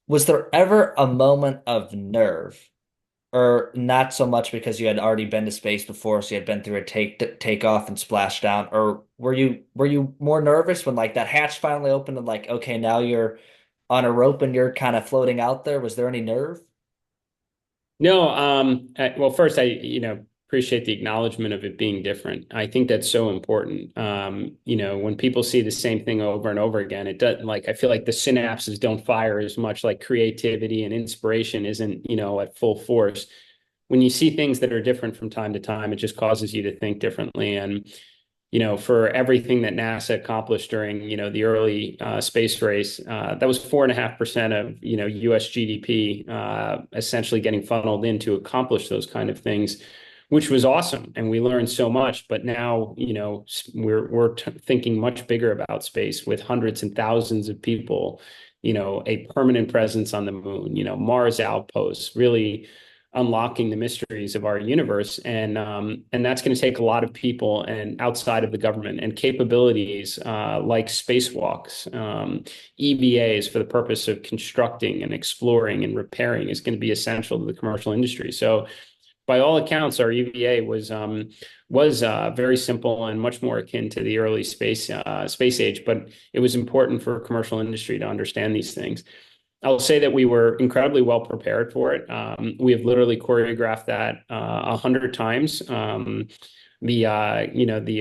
Was there ever a moment of nerve, or not so much because you had already been to space before, so you had been through a takeoff and splashdown, or were you more nervous when like that hatch finally opened and like, okay, now you're on a rope and you're kind of floating out there? Was there any nerve? No, well, first, appreciate the acknowledgement of it being different. I think that's so important. When people see the same thing over and over again, it doesn't like, I feel like the synapses don't fire as much, like creativity and inspiration isn't, at full force. When you see things that are different from time to time, it just causes you to think differently. And for everything that NASA accomplished during, the early space race, that was 4.5% of, US GDP, essentially getting funneled in to accomplish those kind of things, which was awesome. And we learned so much. But now, we're thinking much bigger about space with hundreds and thousands of people, a permanent presence on the moon, Mars outposts, really unlocking the mysteries of our universe, and that's going to take a lot of people and outside of the government and capabilities like spacewalks, EVAs for the purpose of constructing and exploring and repairing is going to be essential to the commercial industry. So, by all accounts, our EVA was very simple and much more akin to the early space age, but it was important for commercial industry to understand these things. I'll say that we were incredibly well prepared for it. We have literally choreographed that 100 times. The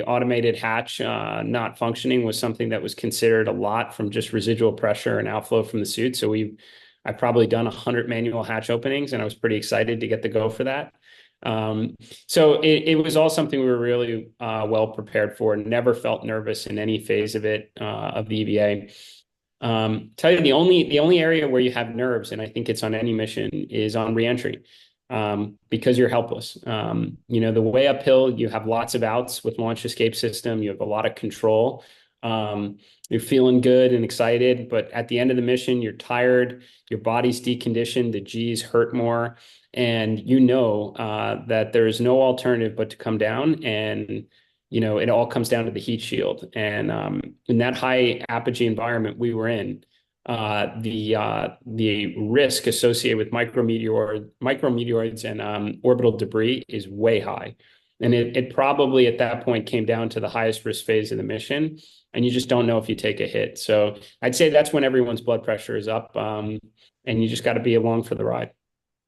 automated hatch not functioning was something that was considered a lot from just residual pressure and outflow from the suit. So I've probably done 100 manual hatch openings, and I was pretty excited to get the go for that. So it was all something we were really well prepared for, and never felt nervous in any phase of it, of the EVA. Tell you the only area where you have nerves, and I think it's on any mission, is on reentry, because you're helpless. The way uphill, you have lots of outs with launch escape system. You have a lot of control. You're feeling good and excited, but at the end of the mission, you're tired. Your body's deconditioned. The G's hurt more, and that there is no alternative but to come down. And it all comes down to the heat shield. And in that high apogee environment we were in, the risk associated with micrometeoroids and orbital debris is way high. And it probably at that point came down to the highest risk phase of the mission, and you just don't know if you take a hit. So I'd say that's when everyone's blood pressure is up, and you just got to be along for the ride.